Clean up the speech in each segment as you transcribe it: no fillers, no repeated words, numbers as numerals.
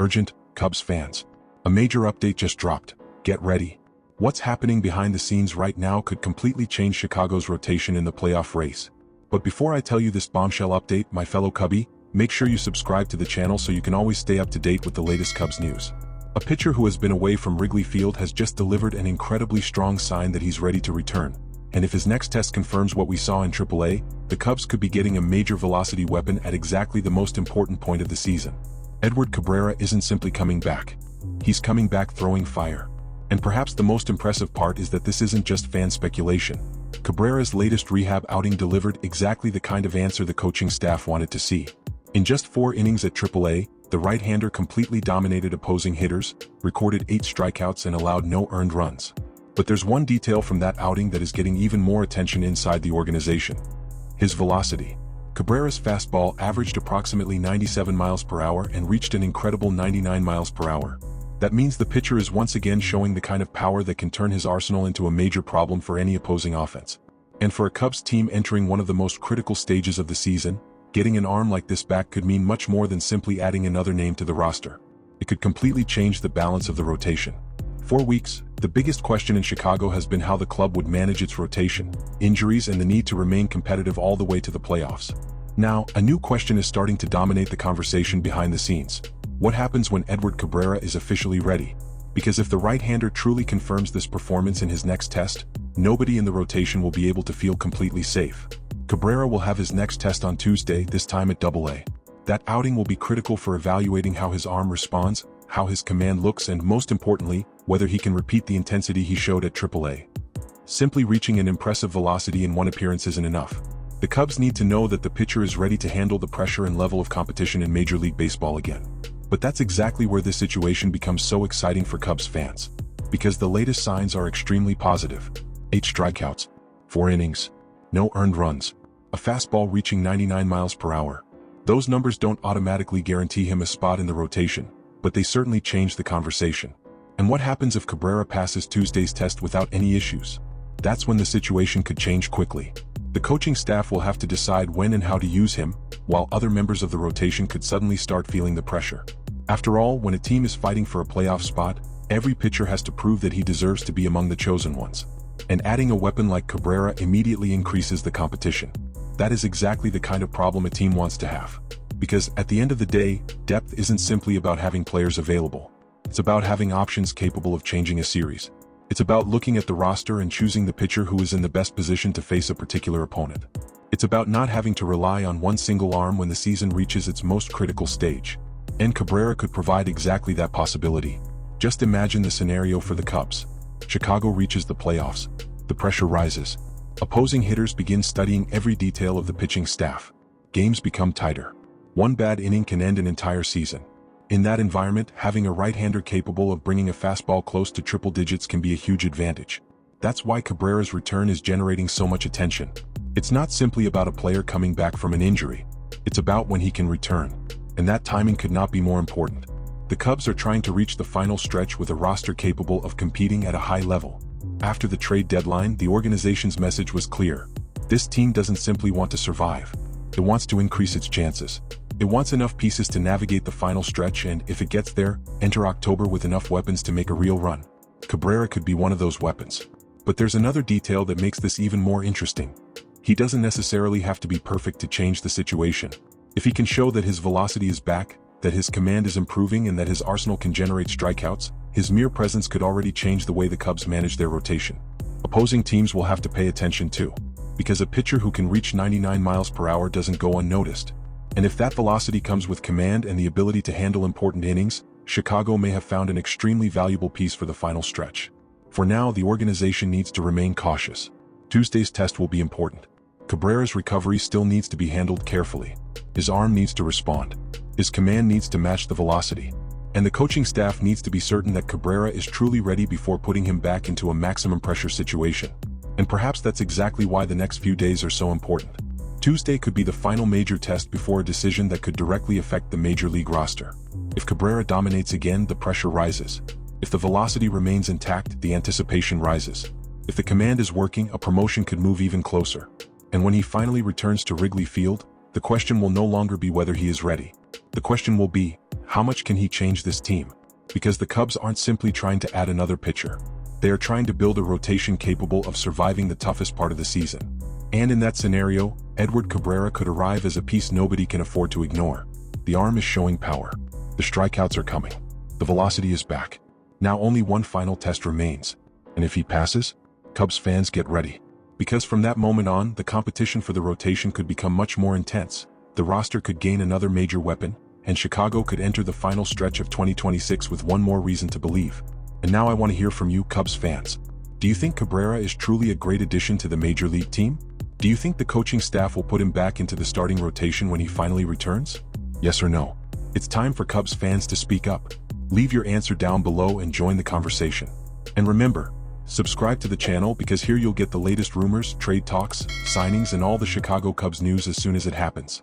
Urgent, Cubs fans. A major update just dropped. Get ready. What's happening behind the scenes right now could completely change Chicago's rotation in the playoff race. But before I tell you this bombshell update, my fellow Cubby, make sure you subscribe to the channel so you can always stay up to date with the latest Cubs news. A pitcher who has been away from Wrigley Field has just delivered an incredibly strong sign that he's ready to return. And if his next test confirms what we saw in AAA, the Cubs could be getting a major velocity weapon at exactly the most important point of the season. Edward Cabrera isn't simply coming back. He's coming back throwing fire. And perhaps the most impressive part is that this isn't just fan speculation. Cabrera's latest rehab outing delivered exactly the kind of answer the coaching staff wanted to see. In just 4 innings at AAA, the right-hander completely dominated opposing hitters, recorded 8 strikeouts and allowed no earned runs. But there's one detail from that outing that is getting even more attention inside the organization. His velocity. Cabrera's fastball averaged approximately 97 miles per hour and reached an incredible 99 miles per hour. That means the pitcher is once again showing the kind of power that can turn his arsenal into a major problem for any opposing offense. And for a Cubs team entering one of the most critical stages of the season, getting an arm like this back could mean much more than simply adding another name to the roster. It could completely change the balance of the rotation. For weeks, the biggest question in Chicago has been how the club would manage its rotation, injuries and the need to remain competitive all the way to the playoffs. Now, a new question is starting to dominate the conversation behind the scenes. What happens when Edward Cabrera is officially ready? Because if the right-hander truly confirms this performance in his next test, nobody in the rotation will be able to feel completely safe. Cabrera will have his next test on Tuesday, this time at AA. That outing will be critical for evaluating how his arm responds, how his command looks, and most importantly, whether he can repeat the intensity he showed at AAA. Simply reaching an impressive velocity in one appearance isn't enough. The Cubs need to know that the pitcher is ready to handle the pressure and level of competition in Major League Baseball again. But that's exactly where this situation becomes so exciting for Cubs fans. Because the latest signs are extremely positive. 8 strikeouts, 4 innings, no earned runs, a fastball reaching 99 miles per hour. Those numbers don't automatically guarantee him a spot in the rotation, but they certainly change the conversation. And what happens if Cabrera passes Tuesday's test without any issues? That's when the situation could change quickly. The coaching staff will have to decide when and how to use him, while other members of the rotation could suddenly start feeling the pressure. After all, when a team is fighting for a playoff spot, every pitcher has to prove that he deserves to be among the chosen ones. And adding a weapon like Cabrera immediately increases the competition. That is exactly the kind of problem a team wants to have. Because at the end of the day, depth isn't simply about having players available. It's about having options capable of changing a series. It's about looking at the roster and choosing the pitcher who is in the best position to face a particular opponent. It's about not having to rely on one single arm when the season reaches its most critical stage. And Cabrera could provide exactly that possibility. Just imagine the scenario for the Cubs. Chicago reaches the playoffs. The pressure rises. Opposing hitters begin studying every detail of the pitching staff. Games become tighter. One bad inning can end an entire season. In that environment, having a right-hander capable of bringing a fastball close to triple digits can be a huge advantage. That's why Cabrera's return is generating so much attention. It's not simply about a player coming back from an injury. It's about when he can return. And that timing could not be more important. The Cubs are trying to reach the final stretch with a roster capable of competing at a high level. After the trade deadline, the organization's message was clear. This team doesn't simply want to survive. It wants to increase its chances. It wants enough pieces to navigate the final stretch, and if it gets there, enter October with enough weapons to make a real run. Cabrera could be one of those weapons. But there's another detail that makes this even more interesting. He doesn't necessarily have to be perfect to change the situation. If he can show that his velocity is back, that his command is improving, and that his arsenal can generate strikeouts, his mere presence could already change the way the Cubs manage their rotation. Opposing teams will have to pay attention too. Because a pitcher who can reach 99 miles per hour doesn't go unnoticed. And if that velocity comes with command and the ability to handle important innings, Chicago may have found an extremely valuable piece for the final stretch. For now, the organization needs to remain cautious. Tuesday's test will be important. Cabrera's recovery still needs to be handled carefully. His arm needs to respond. His command needs to match the velocity. And the coaching staff needs to be certain that Cabrera is truly ready before putting him back into a maximum pressure situation. And perhaps that's exactly why the next few days are so important. Tuesday could be the final major test before a decision that could directly affect the Major League roster. If Cabrera dominates again, the pressure rises. If the velocity remains intact, the anticipation rises. If the command is working, a promotion could move even closer. And when he finally returns to Wrigley Field, the question will no longer be whether he is ready. The question will be, how much can he change this team? Because the Cubs aren't simply trying to add another pitcher. They are trying to build a rotation capable of surviving the toughest part of the season. And in that scenario, Edward Cabrera could arrive as a piece nobody can afford to ignore. The arm is showing power. The strikeouts are coming. The velocity is back. Now only one final test remains. And if he passes, Cubs fans get ready. Because from that moment on, the competition for the rotation could become much more intense. The roster could gain another major weapon, and Chicago could enter the final stretch of 2026 with one more reason to believe. And now I want to hear from you, Cubs fans. Do you think Cabrera is truly a great addition to the Major League team? Do you think the coaching staff will put him back into the starting rotation when he finally returns? Yes or no? It's time for Cubs fans to speak up. Leave your answer down below and join the conversation. And remember, subscribe to the channel because here you'll get the latest rumors, trade talks, signings, and all the Chicago Cubs news as soon as it happens.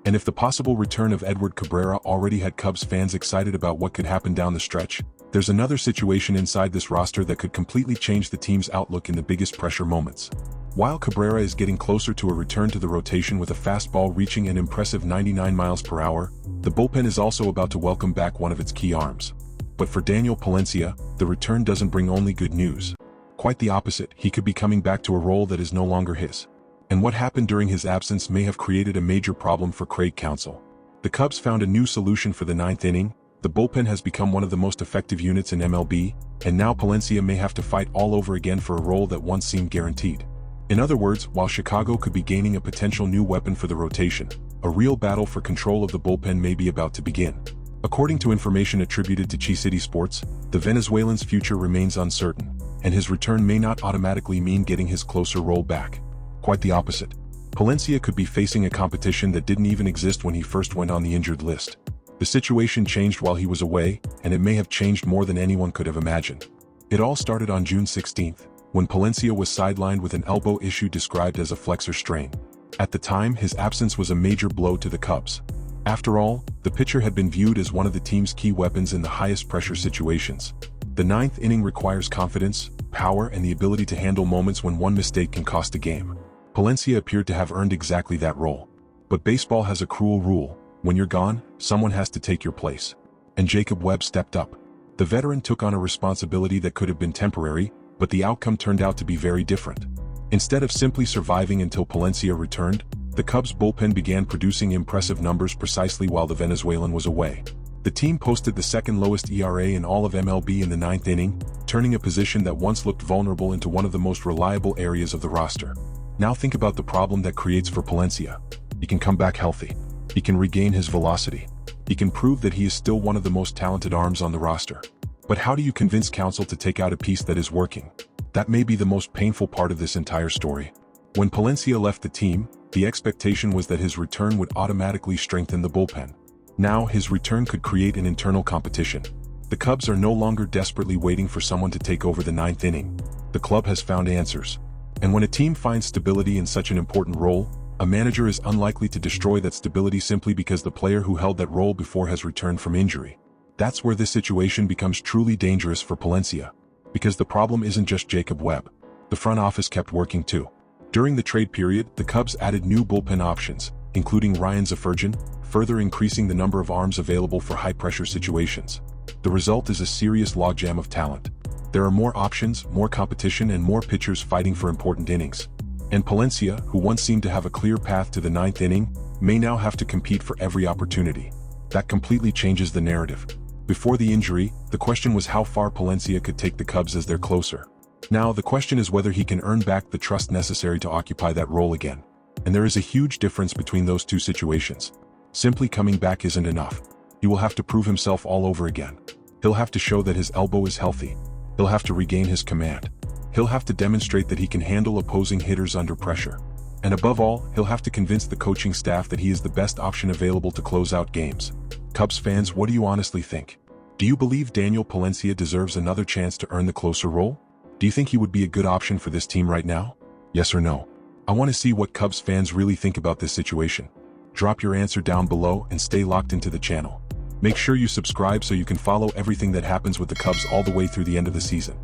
And if the possible return of Edward Cabrera already had Cubs fans excited about what could happen down the stretch, there's another situation inside this roster that could completely change the team's outlook in the biggest pressure moments. While Cabrera is getting closer to a return to the rotation with a fastball reaching an impressive 99 miles per hour, the bullpen is also about to welcome back one of its key arms. But for Daniel Palencia, the return doesn't bring only good news. Quite the opposite, he could be coming back to a role that is no longer his. And what happened during his absence may have created a major problem for Craig Counsell. The Cubs found a new solution for the ninth inning. The bullpen has become one of the most effective units in MLB, and now Palencia may have to fight all over again for a role that once seemed guaranteed. In other words, while Chicago could be gaining a potential new weapon for the rotation, a real battle for control of the bullpen may be about to begin. According to information attributed to Chi City Sports, the Venezuelan's future remains uncertain, and his return may not automatically mean getting his closer role back. Quite the opposite. Palencia could be facing a competition that didn't even exist when he first went on the injured list. The situation changed while he was away, and it may have changed more than anyone could have imagined. It all started on June 16th, when Palencia was sidelined with an elbow issue described as a flexor strain. At the time, his absence was a major blow to the Cubs. After all, the pitcher had been viewed as one of the team's key weapons in the highest pressure situations. The ninth inning requires confidence, power, and the ability to handle moments when one mistake can cost a game. Palencia appeared to have earned exactly that role. But baseball has a cruel rule: when you're gone, someone has to take your place. And Jacob Webb stepped up. The veteran took on a responsibility that could have been temporary, but the outcome turned out to be very different. Instead of simply surviving until Palencia returned, the Cubs bullpen began producing impressive numbers precisely while the Venezuelan was away. The team posted the second lowest ERA in all of MLB in the ninth inning, turning a position that once looked vulnerable into one of the most reliable areas of the roster. Now think about the problem that creates for Palencia. He can come back healthy. He can regain his velocity. He can prove that he is still one of the most talented arms on the roster. But how do you convince Counsell to take out a piece that is working? That may be the most painful part of this entire story. When Palencia left the team, the expectation was that his return would automatically strengthen the bullpen. Now, his return could create an internal competition. The Cubs are no longer desperately waiting for someone to take over the ninth inning. The club has found answers. And when a team finds stability in such an important role, a manager is unlikely to destroy that stability simply because the player who held that role before has returned from injury. That's where this situation becomes truly dangerous for Palencia. Because the problem isn't just Jacob Webb. The front office kept working too. During the trade period, the Cubs added new bullpen options, including Ryan Zafirgan, further increasing the number of arms available for high-pressure situations. The result is a serious logjam of talent. There are more options, more competition, and more pitchers fighting for important innings. And Palencia, who once seemed to have a clear path to the ninth inning, may now have to compete for every opportunity. That completely changes the narrative. Before the injury, the question was how far Palencia could take the Cubs as their closer. Now, the question is whether he can earn back the trust necessary to occupy that role again. And there is a huge difference between those two situations. Simply coming back isn't enough. He will have to prove himself all over again. He'll have to show that his elbow is healthy. He'll have to regain his command. He'll have to demonstrate that he can handle opposing hitters under pressure. And above all, he'll have to convince the coaching staff that he is the best option available to close out games. Cubs fans, what do you honestly think? Do you believe Daniel Palencia deserves another chance to earn the closer role? Do you think he would be a good option for this team right now? Yes or no? I want to see what Cubs fans really think about this situation. Drop your answer down below and stay locked into the channel. Make sure you subscribe so you can follow everything that happens with the Cubs all the way through the end of the season.